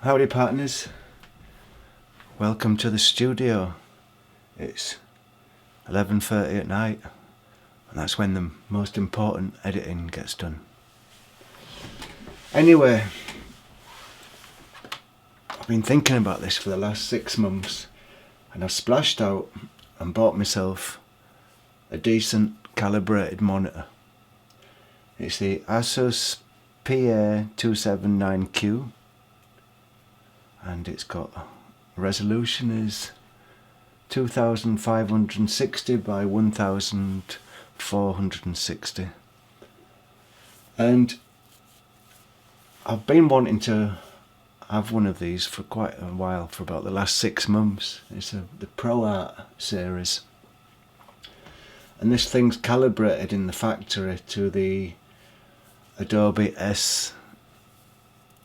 Howdy partners, welcome to the studio. It's 11:30 at night and that's when the most important editing gets done. Anyway, I've been thinking about this for the last 6 months and I've splashed out and bought myself a decent calibrated monitor. It's the Asus PA 279Q and it's got resolution is 2560 by 1460, and I've been wanting to have one of these for quite a while, for about the last 6 months. It's the Pro Art series, and this thing's calibrated in the factory to the Adobe S.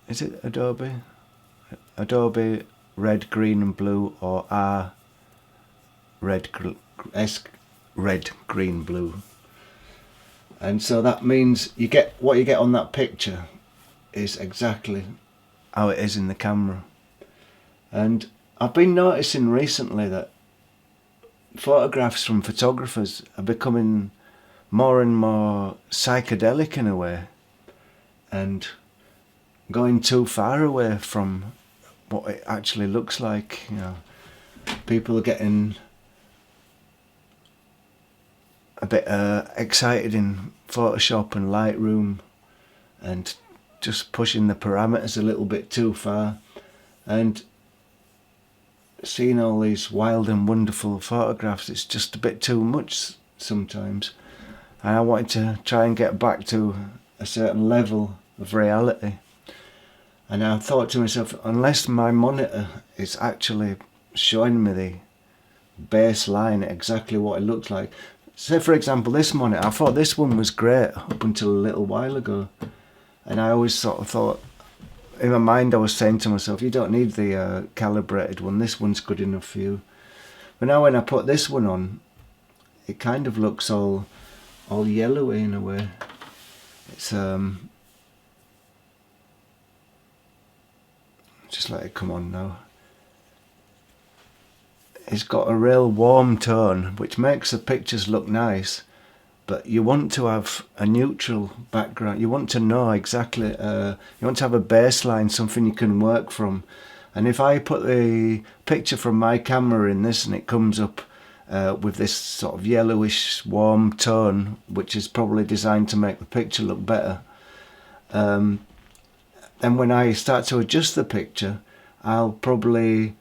Is it Adobe red, green and blue, or R red, S red, green, blue. And so that means you get what you get on that picture is exactly how it is in the camera. And I've been noticing recently that photographs from photographers are becoming more and more psychedelic in a way, and going too far away from what it actually looks like. You know, people are getting a bit excited in Photoshop and Lightroom and just pushing the parameters a little bit too far, and seeing all these wild and wonderful photographs, it's just a bit too much sometimes. And I wanted to try and get back to a certain level of reality. And I thought to myself, unless my monitor is actually showing me the baseline, exactly what it looks like. Say for example this monitor, I thought this one was great up until a little while ago. And I always sort of thought, in my mind I was saying to myself, you don't need the calibrated one, this one's good enough for you. But now when I put this one on, it kind of looks all yellowy in a way. It's just let it come on now. It's got a real warm tone which makes the pictures look nice, but you want to have a neutral background. You want to know exactly, you want to have a baseline, something you can work from. And if I put the picture from my camera in this and it comes up with this sort of yellowish warm tone, which is probably designed to make the picture look better, then when I start to adjust the picture, I'll possibly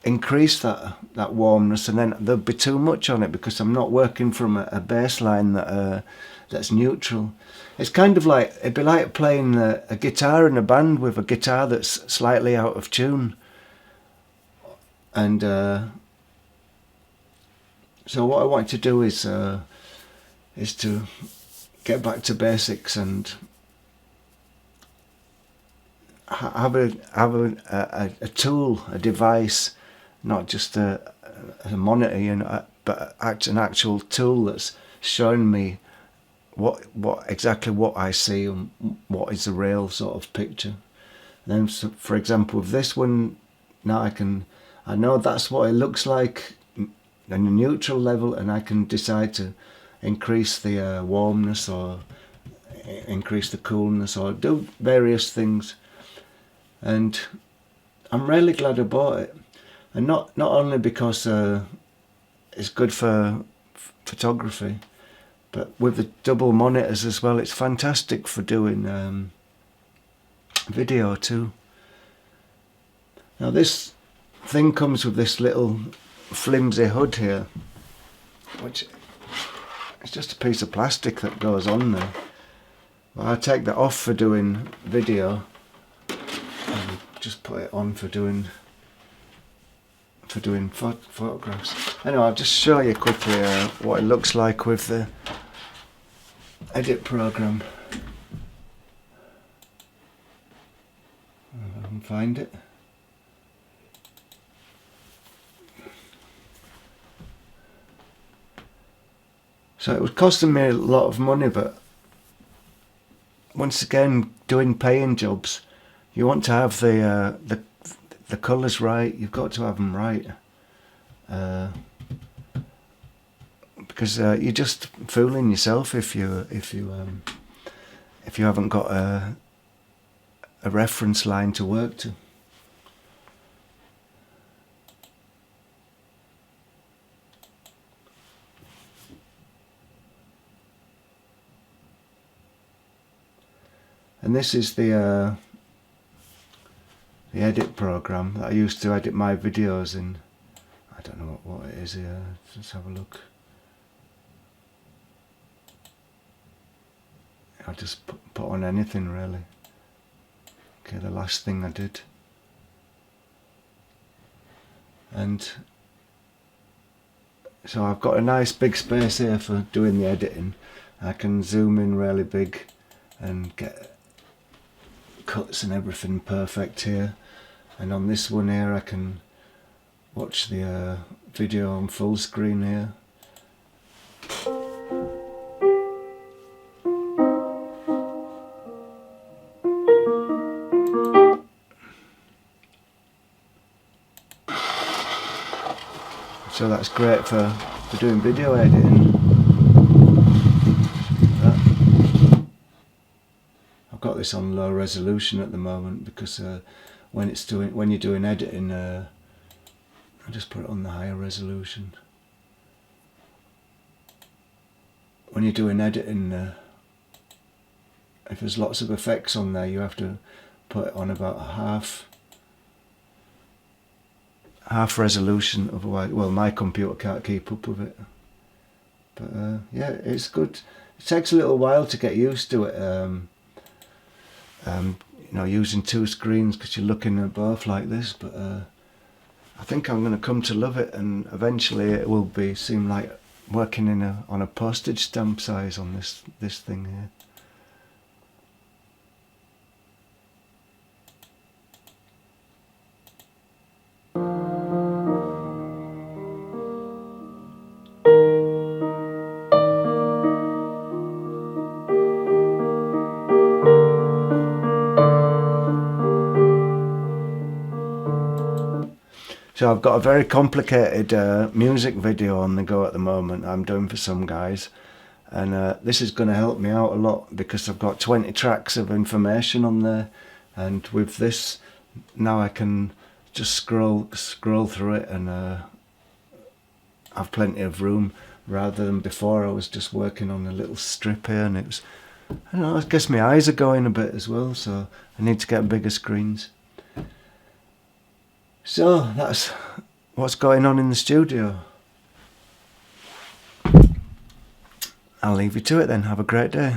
increase that warmness, and then there'll be too much on it because I'm not working from a baseline that's neutral. It's kind of like, it'd be like playing a guitar in a band with a guitar that's slightly out of tune. And so what I want to do is to get back to basics and have a tool, a device, not just a monitor, you know, but an actual tool that's showing me exactly what I see and what is the real sort of picture. And then, so, for example, with this one, now I know that's what it looks like in a neutral level, and I can decide to increase the warmness or increase the coolness or do various things. And I'm really glad I bought it, and not only because it's good for photography, but with the double monitors as well, it's fantastic for doing video too. Now this thing comes with this little flimsy hood here, which is just a piece of plastic that goes on there. Well, I take that off for doing video and just put it on for doing photographs. Anyway, I'll just show you quickly what it looks like with the edit program. If I can find it. So it was costing me a lot of money, but once again, doing paying jobs, you want to have the colours right. You've got to have them right, because you're just fooling yourself if you haven't got a reference line to work to. And this is the edit program that I used to edit my videos in. I don't know what it is here. Let's have a look. I'll just put on anything really. Okay, the last thing I did. And so I've got a nice big space here for doing the editing. I can zoom in really big and get cuts and everything perfect here. And on this one here I can watch the video on full screen here. So that's great for doing video editing. I've got this on low resolution at the moment because when you're doing editing, I just put it on the higher resolution. When you're doing editing, if there's lots of effects on there, you have to put it on about half resolution, otherwise, well, my computer can't keep up with it. But yeah, it's good. It takes a little while to get used to it. You know, using two screens because you're looking at both like this. But I think I'm going to come to love it, and eventually it will seem like working on a postage stamp size on this thing here. So I've got a very complicated music video on the go at the moment I'm doing for some guys, and this is going to help me out a lot because I've got 20 tracks of information on there, and with this now I can just scroll through it and have plenty of room, rather than before I was just working on a little strip here, and it was, I don't know, I guess my eyes are going a bit as well, so I need to get bigger screens. So that's what's going on in the studio. I'll leave you to it then. Have a great day.